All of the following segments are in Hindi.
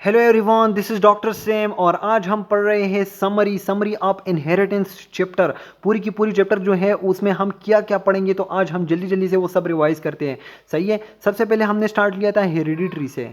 Hello everyone, this is doctor same और आज हम पढ़ रहे हैं समरी ऑफ इनहेरिटेंस चैप्टर। पूरी की पूरी चैप्टर जो है उसमें हम क्या क्या पढ़ेंगे, तो आज हम जल्दी जल्दी से वो सब रिवाइज करते हैं। सही है। सबसे पहले हमने स्टार्ट किया था हेरिडिटरी से,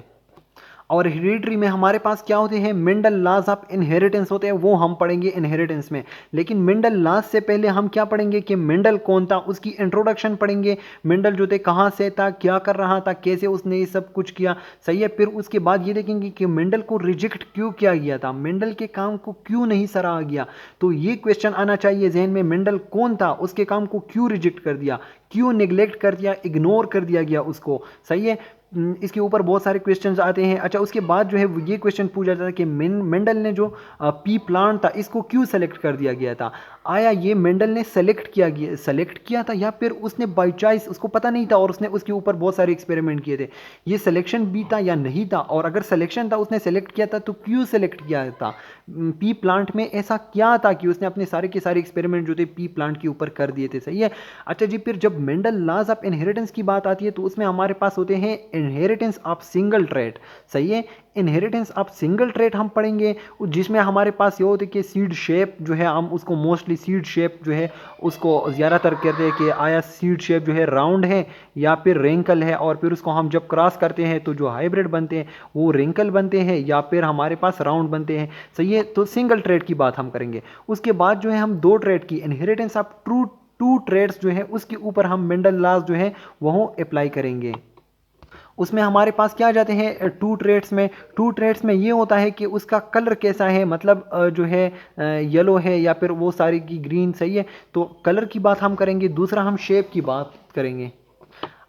और हेरिडिटरी में हमारे पास क्या होते हैं, मेंडल लॉज ऑफ इनहेरिटेंस होते हैं, वो हम पढ़ेंगे इनहेरिटेंस में। लेकिन मेंडल लॉज से पहले हम क्या पढ़ेंगे कि मेंडल कौन था, उसकी इंट्रोडक्शन पढ़ेंगे। मेंडल जो थे कहाँ से था, क्या कर रहा था, कैसे उसने ये सब कुछ किया। सही है। फिर उसके बाद ये देखेंगे कि मेंडल को रिजेक्ट क्यों किया गया था, मेंडल के काम को क्यों नहीं सराहा गया। तो ये क्वेश्चन आना चाहिए जहन में, मेंडल कौन था, उसके काम को क्यों रिजेक्ट कर दिया, क्यों निगलेक्ट कर दिया, इग्नोर कर दिया गया उसको। सही है। इसके ऊपर बहुत सारे क्वेश्चंस आते हैं। अच्छा, उसके बाद जो है ये क्वेश्चन पूछा जाता है कि मेंडल ने जो पी प्लांट था इसको क्यों सेलेक्ट कर दिया गया था। आया ये मेंडल ने सेलेक्ट किया था या फिर उसने बाय चॉइस, उसको पता नहीं था और उसने उसके ऊपर बहुत सारे एक्सपेरिमेंट किए थे। ये सिलेक्शन भी था या नहीं था, और अगर सिलेक्शन था, उसने सेलेक्ट किया था तो क्यों सेलेक्ट किया था। पी प्लांट में ऐसा क्या था कि उसने अपने सारे के सारे एक्सपेरिमेंट जो थे पी प्लांट के ऊपर कर दिए थे। सही है। अच्छा जी, फिर जब मेंडल लॉज ऑफ इनहेरिटेंस की बात आती है तो उसमें हमारे पास होते हैं इनहेरिटेंस ऑफ सिंगल ट्रेट। सही है। इनहेरिटेंस ऑफ सिंगल ट्रेट हम पढ़ेंगे, जिसमें हमारे पास ये होते कि सीड शेप जो है, हम उसको मोस्टली सीड शेप जो है उसको ज़्यादातर कहते हैं कि आया सीड शेप जो है राउंड है या फिर रेंकल है, और फिर उसको हम जब क्रॉस करते हैं तो जो हाइब्रिड बनते हैं वो रेंकल बनते हैं या फिर हमारे पास राउंड बनते हैं। सही है। तो सिंगल ट्रेट की बात हम करेंगे। उसके बाद जो है हम दो ट्रेट की, इनहेरिटेंस ऑफ टू ट्रेड्स जो है उसके ऊपर हम मेंडल लॉज जो है वह अप्लाई करेंगे। उसमें हमारे पास क्या आ जाते हैं, टू ट्रेड्स में ये होता है कि उसका कलर कैसा है, मतलब जो है येलो है या फिर वो सारी की ग्रीन। सही है। तो कलर की बात हम करेंगे। दूसरा हम शेप की बात करेंगे।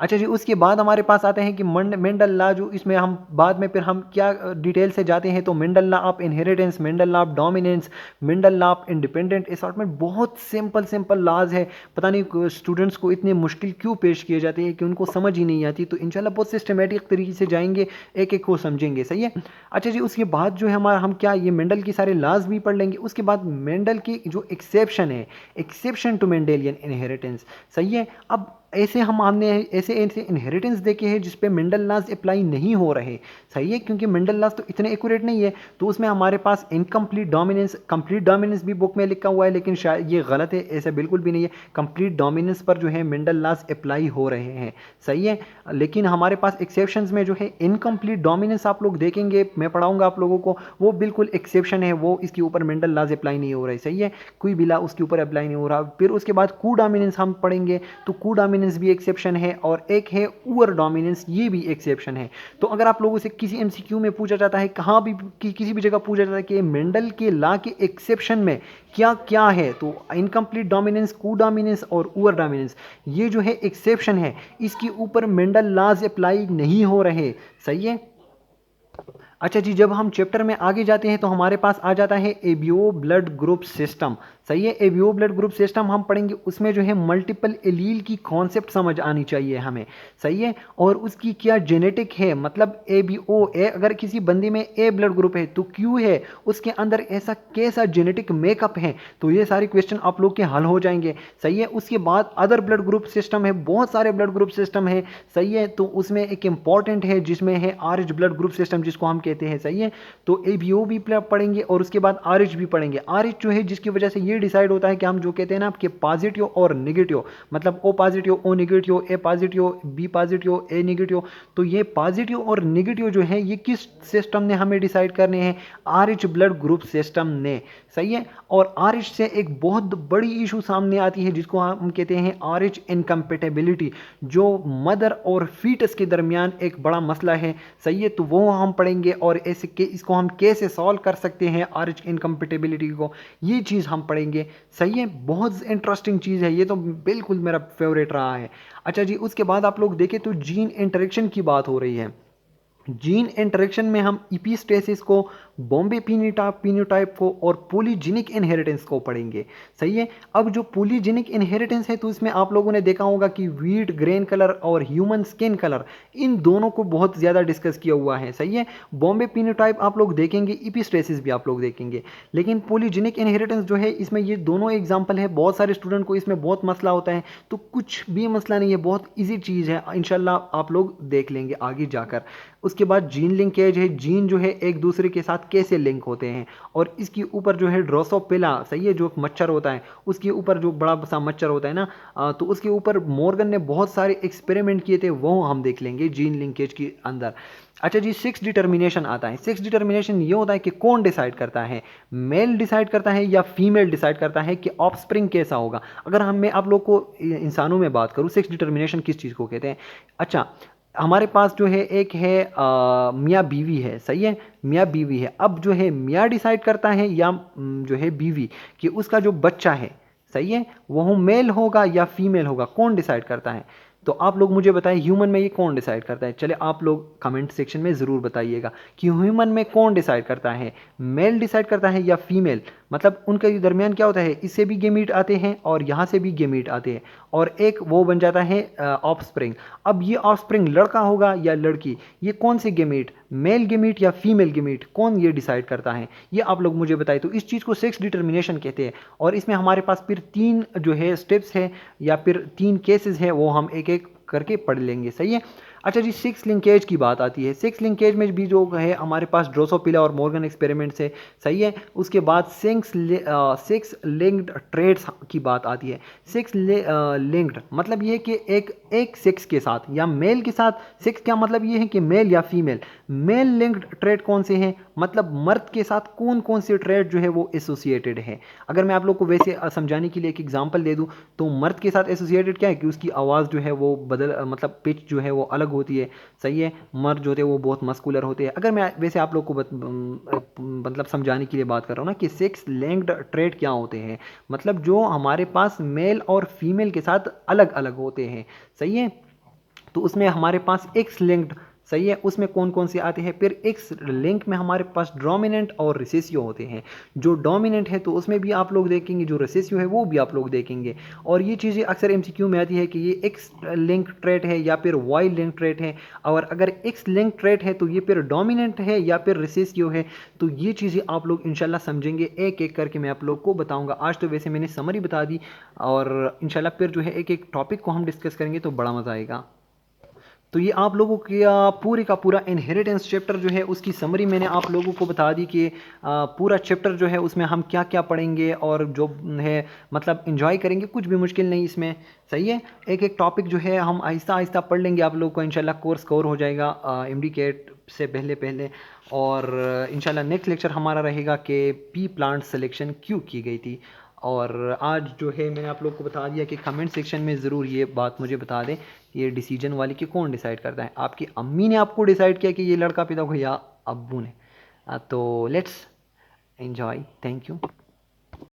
अच्छा जी, उसके बाद हमारे पास आते हैं कि मेंडल लॉ, जो इसमें हम बाद में फिर हम क्या डिटेल से जाते हैं, तो Mendel law of inheritance, Mendel law of dominance, Mendel law of independent assortment. बहुत सिंपल सिंपल लॉज है। पता नहीं स्टूडेंट्स को इतने मुश्किल क्यों पेश किए जाते हैं कि उनको समझ ही नहीं आती। तो इंशाल्लाह बहुत सिस्टमेटिक तरीके से जाएंगे, एक एक को समझेंगे। सही है। अच्छा जी, उसके बाद जो है हमारा हम क्या ये मेंडल के सारे लॉज भी पढ़ लेंगे। उसके बाद मेंडल की जो एक्सेप्शन है, एक्सेप्शन टू मेंडेलियन इनहेरिटेंस। सही है। अब ऐसे हमने ऐसे ऐसे इनहेरिटेंस देखे हैं जिसपे मेंडल लॉज अप्लाई नहीं हो रहे। सही है। क्योंकि मेंडल लॉज तो इतने एक्यूरेट नहीं है, तो उसमें हमारे पास इनकम्प्लीट डोमिनेंस, कंप्लीट डोमिनेंस भी बुक में लिखा हुआ है, लेकिन शायद ये गलत है, ऐसा बिल्कुल भी नहीं है। कंप्लीट डोमिनेंस पर जो है मेंडल लॉज अप्लाई हो रहे हैं। सही है। लेकिन हमारे पास एक्सेप्शंस में जो है इनकम्प्लीट डोमिनेंस आप लोग देखेंगे, मैं पढ़ाऊंगा आप लोगों को, वो बिल्कुल एक्सेप्शन है, वो इसके ऊपर मेंडल लॉज अप्लाई नहीं हो रहा है। सही है। कोई भी लॉ उसके ऊपर अप्लाई नहीं हो रहा। फिर उसके बाद को डोमिनेंस हम पढ़ेंगे, तो को डोमिनेंस भी एक्सेप्शन है, और एक है ओवर डोमिनेंस, ये भी एक्सेप्शन है। तो अगर आप लोगों से किसी एमसीक्यू में पूछा जाता है, कहाँ भी किसी भी जगह पूछा जाता है कि मेंडल के लॉ के एक्सेप्शन में क्या क्या है, तो इनकम्प्लीट डोमिनेंस, को डोमिनेंस और ओवर डोमिनेंस, ये जो है एक्सेप्शन है, इसके ऊपर मेंडल लॉज अप्लाई नहीं हो रहे। सही है। अच्छा जी, जब हम चैप्टर में आगे जाते हैं तो हमारे पास आ जाता है एबीओ ब्लड ग्रुप सिस्टम। सही है। एबीओ ब्लड ग्रुप सिस्टम हम पढ़ेंगे। उसमें जो है मल्टीपल एलील की कॉन्सेप्ट समझ आनी चाहिए हमें। सही है। और उसकी क्या जेनेटिक है, मतलब एबीओ ए, अगर किसी बंदे में ए ब्लड ग्रुप है तो क्यों है, उसके अंदर ऐसा कैसा जेनेटिक मेकअप है, तो ये सारे क्वेश्चन आप लोग के हल हो जाएंगे। सही है। उसके बाद अदर ब्लड ग्रुप सिस्टम है, बहुत सारे ब्लड ग्रुप सिस्टम है। सही है। तो उसमें एक इंपॉर्टेंट है जिसमें है आरएच ब्लड ग्रुप सिस्टम, जिसको हम कहते हैं। सही है। तो एबीओ भी पढ़ेंगे और उसके बाद आरएच भी पढ़ेंगे। आरएच जो है जिसकी वजह से ये डिसाइड होता है कि हम जो कहते हैं ना आपके पॉजिटिव और नेगेटिव, मतलब ओ पॉजिटिव, ओ नेगेटिव, ए पॉजिटिव, बी पॉजिटिव, ए नेगेटिव, तो ये पॉजिटिव और नेगेटिव जो है ये किस सिस्टम ने हमें डिसाइड करने हैं, आरएच ब्लड ग्रुप सिस्टम ने। सही है। और आरएच से एक बहुत बड़ी इशू सामने आती है जिसको हम कहते हैं आरएच इनकम्पेटेबिलिटी, जो मदर और फीटस के दरमियान एक बड़ा मसला है। सही है। तो वो हम पढ़ेंगे और ऐसे के इसको हम कैसे सॉल्व कर सकते हैं, आरएच इनकम्पेटेबिलिटी को, ये चीज़ हम पढ़ेंगे। सही है। बहुत इंटरेस्टिंग चीज़ है ये, तो बिल्कुल मेरा फेवरेट रहा है। अच्छा जी, उसके बाद आप लोग देखें तो जीन इंटरेक्शन की बात हो रही है। जीन इंटरेक्शन में हम इपीस्टेसिस को बॉम्बे पीनोटाइप को और पॉलीजेनिक इनहेरिटेंस को पढ़ेंगे। सही है। अब जो पॉलीजेनिक इनहेरिटेंस है तो इसमें आप लोगों ने देखा होगा कि व्हीट ग्रेन कलर और ह्यूमन स्किन कलर, इन दोनों को बहुत ज़्यादा डिस्कस किया हुआ है। सही है। बॉम्बे पीनोटाइप आप लोग देखेंगे, इपिस्ट्रेसिस भी आप लोग देखेंगे, लेकिन पॉलीजेनिक इनहेरिटेंस जो है इसमें ये दोनों एग्जाम्पल है। बहुत सारे स्टूडेंट को इसमें बहुत मसला होता है, तो कुछ भी मसला नहीं है, बहुत ईजी चीज़ है, इंशाल्लाह आप लोग देख लेंगे आगे जाकर। उसके बाद जीन लिंकेज है, जीन जो है एक दूसरे के साथ कैसे लिंक होते हैं, और इसके ऊपर जो है ड्रोसोपिला, सही है, जो मच्छर होता है उसके ऊपर जो बड़ा सा मच्छर होता है ना, तो उसके ऊपर मॉर्गन ने बहुत सारे एक्सपेरिमेंट किए थे, वो हम देख लेंगे जीन लिंकेज के अंदर। अच्छा जी, सेक्स डिटर्मिनेशन आता है। सेक्स डिटर्मिनेशन ये होता है कि कौन डिसाइड करता है, मेल डिसाइड करता है या फीमेल डिसाइड करता है कि ऑफस्प्रिंग कैसा होगा। अगर मैं आप लोग को इंसानों में बात करूं, सेक्स डिटर्मिनेशन किस चीज़ को कहते हैं। अच्छा, हमारे पास जो है एक है मियाँ बीवी है। सही है, मियाँ बीवी है। अब जो है मियाँ डिसाइड करता है या जो है बीवी कि उसका जो बच्चा है, सही है, वो मेल होगा या फीमेल होगा, कौन डिसाइड करता है। तो आप लोग मुझे बताएं ह्यूमन में ये कौन डिसाइड करता है। चले आप लोग कमेंट सेक्शन में ज़रूर बताइएगा कि ह्यूमन में कौन डिसाइड करता है, मेल डिसाइड करता है या फीमेल। मतलब उनके दरमियान क्या होता है, इससे भी गेमीट आते हैं और यहाँ से भी गेमीट आते हैं, और एक वो बन जाता है ऑफस्प्रिंग। अब ये ऑफस्प्रिंग लड़का होगा या लड़की, ये कौन से गेमीट, मेल गेमीट या फीमेल गेमीट, कौन ये डिसाइड करता है, ये आप लोग मुझे बताएं। तो इस चीज़ को सेक्स डिटर्मिनेशन कहते हैं, और इसमें हमारे पास फिर 3 जो है स्टेप्स है या फिर 3 केसेस है, वो हम एक एक करके पढ़ लेंगे। सही है। अच्छा जी, सेक्स लिंकेज की बात आती है। सेक्स लिंकेज में भी जो है हमारे पास ड्रोसोपिला और मॉर्गन एक्सपेरिमेंट से, सही है। उसके बाद सेक्स लिंक्ड ट्रेड्स की बात आती है। सेक्स लिंक्ड मतलब ये कि एक सेक्स के साथ या मेल के साथ, सेक्स क्या मतलब ये है कि मेल या फीमेल। मेल लिंक्ड ट्रेड कौन से हैं, मतलब मर्द के साथ कौन कौन से ट्रेड जो है वो एसोसिएटेड है। अगर मैं आप लोग को वैसे समझाने के लिए एक एग्जांपल दे दूं, तो मर्द के साथ एसोसिएटेड क्या है कि उसकी आवाज़ जो है वो मतलब पिच जो है वो अलग होती है। सही है। मर्द जो होते हैं वो बहुत मस्कुलर होते हैं। अगर मैं वैसे आप लोग को मतलब समझाने के लिए बात कर रहा हूँ ना कि सेक्स लिंक्ड ट्रेड क्या होते हैं, मतलब जो हमारे पास मेल और फीमेल के साथ अलग अलग होते हैं। सही है। तो उसमें हमारे पास एक्स लिंक्ड, सही है, उसमें कौन कौन से आते हैं। फिर एक्स लिंक में हमारे पास डोमिनेंट और रिसेसिव होते हैं। जो डोमिनेंट है तो उसमें भी आप लोग देखेंगे, जो रिसेसिव है वो भी आप लोग देखेंगे। और ये चीज़ें अक्सर एमसीक्यू में आती है कि ये एक्स लिंक ट्रेट है या फिर वाई लिंक ट्रेट है, और अगर एक्स लिंक ट्रेट है तो ये फिर डोमिनेंट है या फिर रिसेसिव है। तो ये चीज़ें आप लोग इंशाल्लाह समझेंगे, एक एक करके मैं आप लोग को बताऊंगा। आज तो वैसे मैंने समरी बता दी, और इंशाल्लाह फिर जो है एक एक टॉपिक को हम डिस्कस करेंगे तो बड़ा मज़ा आएगा। तो ये आप लोगों का पूरे का पूरा इनहेरिटेंस चैप्टर जो है उसकी समरी मैंने आप लोगों को बता दी कि पूरा चैप्टर जो है उसमें हम क्या क्या पढ़ेंगे, और जो है मतलब इन्जॉय करेंगे, कुछ भी मुश्किल नहीं इसमें। सही है। एक एक टॉपिक जो है हम आहिस्ता आहिस्ता पढ़ लेंगे, आप लोग को इंशाल्लाह कोर्स कवर हो जाएगा mdcat से पहले पहले। और इंशाल्लाह नेक्स्ट लेक्चर हमारा रहेगा कि पी प्लांट सिलेक्शन क्यों की गई थी। और आज जो है मैंने आप लोग को बता दिया कि कमेंट सेक्शन में ज़रूर ये बात मुझे बता दें, ये डिसीजन वाली कि कौन डिसाइड करता है, आपकी अम्मी ने आपको डिसाइड किया कि ये लड़का पैदा हो या अब्बू ने। तो लेट्स एंजॉय। Thank you.